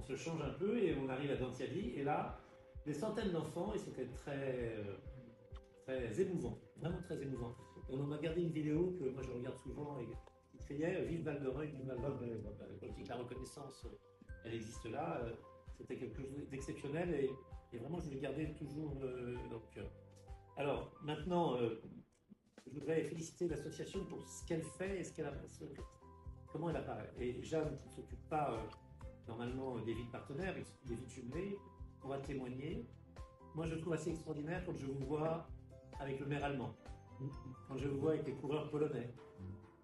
se change un peu et on arrive à Dantiadi. Et là, des centaines d'enfants et c'était très émouvant, vraiment très émouvant. On en a regardé une vidéo que moi je regarde souvent et qui criait Vive Val de Reuil, vive Val de Reuil. La politique, la reconnaissance, elle existe là. C'était quelque chose d'exceptionnel et vraiment je l'ai gardé toujours dans le cœur. Alors maintenant, je voudrais féliciter l'association pour ce qu'elle fait et comment elle apparaît. Et Jeanne, qui ne s'occupe pas normalement des villes partenaires, mais des villes jumelées, on va témoigner. Moi, je trouve assez extraordinaire quand je vous vois avec le maire allemand, quand je vous vois avec les coureurs polonais,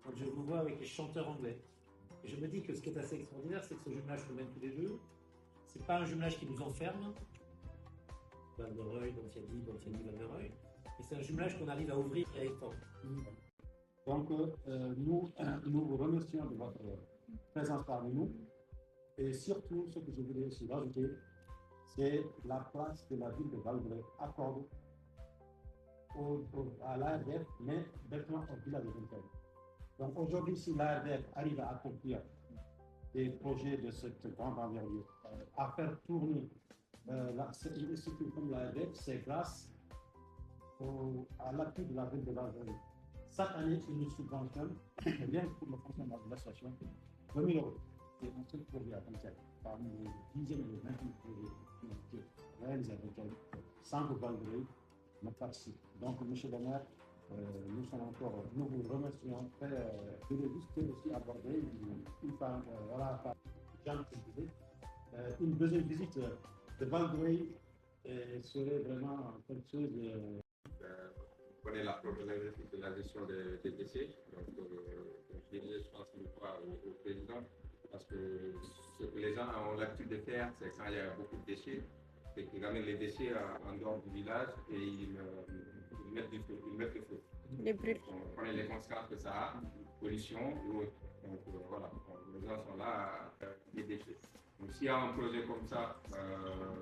quand je vous vois avec les chanteurs anglais. Et je me dis que ce qui est assez extraordinaire, c'est que ce jumelage qu'on mène tous les deux, c'est pas un jumelage qui nous enferme, Val de Reuil, Dantiadi, Val de Reuil, mais c'est un jumelage qu'on arrive à ouvrir et à étendre. Donc, nous vous remercions de votre présence parmi nous. Et surtout, ce que je voulais aussi rajouter, c'est la place que la ville de Val-d'Oreille accorde à l'ARDF, mais directement au village de Dantiadi. Donc aujourd'hui, si l'ARDF arrive à accomplir des projets de cette grande envergure, à faire tourner une structure comme l'ARDF, c'est grâce à l'appui de la ville de Val-d'Oreille. Chaque année, ils nous subventionnent, rien que pour le fonctionnement de l'association, 20 000 euros. C'est un seul projet à Dantiadi, parmi les dizaines et les 20 000 projets qui ont été réalisés à Dantiadi, sans que Val-d'Oreille ne participe. Donc, monsieur le maire, nous vous remercions de juste aussi aborder une deuxième visite de Val-d'Oreille serait vraiment quelque chose Vous connaissez la problématique de la gestion des déchets. Donc, je pense une fois au président, parce que ce que les gens ont l'habitude de faire, c'est quand il y a beaucoup de déchets, c'est qu'ils ramènent les déchets en dehors du village et ils mettent le feu. On connaît les conséquences que ça a, pollution et autres. Donc voilà, les gens sont là à des déchets. Donc s'il y a un projet comme ça,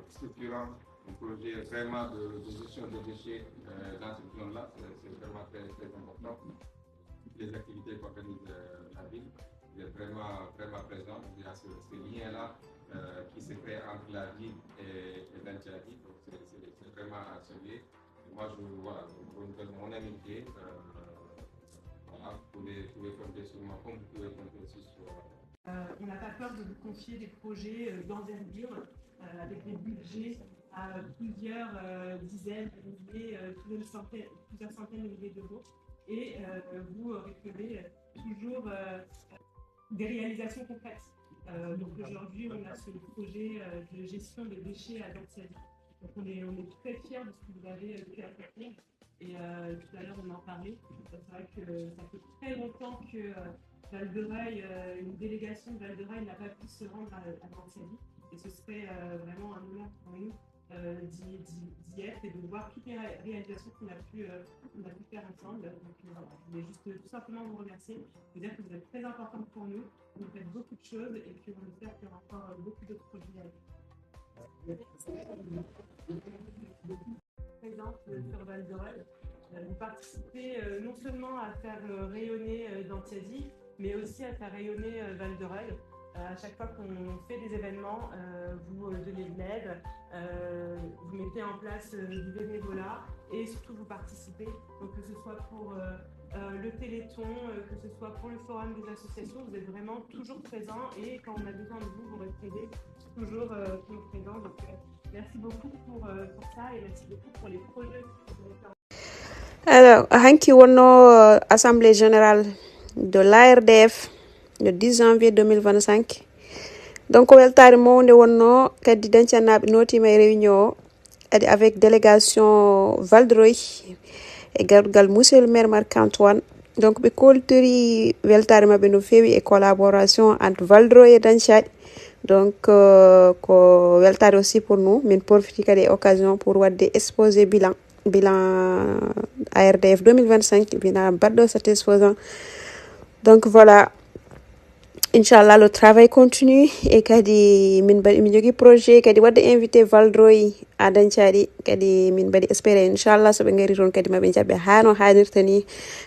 structurant, un projet vraiment de gestion des déchets dans cette zone-là, c'est vraiment très, très important. Toutes les activités qu'organise la ville, vous êtes vraiment présents. Il y a ce lien-là qui se fait entre la ville et Dantiadi. Donc c'est vraiment à saluer. Moi, je renouvelle mon amitié. Voilà, vous pouvez compter sur moi, comme vous pouvez compter aussi sur. On n'a pas peur de vous confier des projets d'envergure avec des budgets à plusieurs dizaines de milliers, plusieurs centaines de milliers d'euros. Et vous réclamez toujours des réalisations concrètes. Donc aujourd'hui, on a ce projet de gestion des déchets à Dantiadi. Donc on est très fiers de ce que vous avez pu accomplir. Et tout à l'heure, on en parlait. C'est vrai que ça fait très longtemps que Val de Reuil, une délégation de Val de Reuil n'a pas pu se rendre à Dantiadi. Et ce serait vraiment un honneur pour nous d'y être et de voir toutes les réalisations qu'on a pu faire ensemble. Donc voilà, je voulais juste tout simplement vous remercier, vous dire que vous êtes très importante pour nous, vous faites beaucoup de choses et qu'on espère qu'il y aura encore beaucoup d'autres projets à venir. Présente sur Val de Reuil. Vous participez non seulement à faire rayonner Dantiadi, mais aussi à faire rayonner Val de Reuil. À chaque fois qu'on fait des événements, vous donnez de l'aide, vous mettez en place du bénévolat et surtout vous participez. Donc que ce soit pour le Téléthon, que ce soit pour le forum des associations, vous êtes vraiment toujours présents et quand on a besoin de vous, vous répondez toujours présents. Donc merci beaucoup pour ça et merci beaucoup pour les projets que vous avez fait. Alors, hanki wonno assemblée générale de l'ARDF le 10 janvier 2025. Donc weltare mawde wonno kadi dancanaɓe notima e réunion kadi avec délégation Val de Reuil e gardugal monsieur le maire Marc Antoine. Donc ɓe koltori weltare mabɓe no fewi e collaboration entre Val de Reuil et Dantiadi. Donc ko weltare aussi pour nous min profiti kadi occasion pour wadde exposé bilan ARDF 2025 bilan baɗɗo satisfaisant. Donc voilà, Inch'Allah, le travail continue et kadi min jogi projet kadi wadde invité Val de Reuil à Dantiadi kadi min badi espérer Inch'Allah so be ngari ton kadi mabe jabbe hano hanirta ni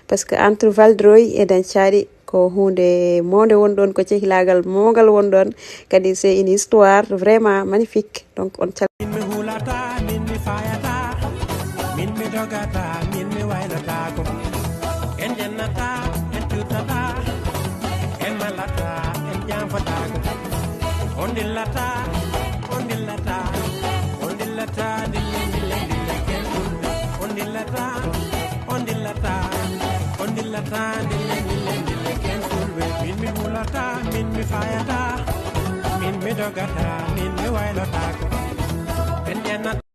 parce que entre Val de Reuil et Dantiadi ko hunde monde won ɗon ko cehilagal mogal won ɗon kadi c'est une histoire vraiment magnifique donc on min mi hulata min mi fayata min mi dogata min mi waylata ko en jennata en tutata en malata en jamfata ko on dillata on dillata on dillata dille dille dille ken on dillata on dillata on dillata dille dille dille ken min mi hulata min mi fayata min mi dogata min mi waylata ko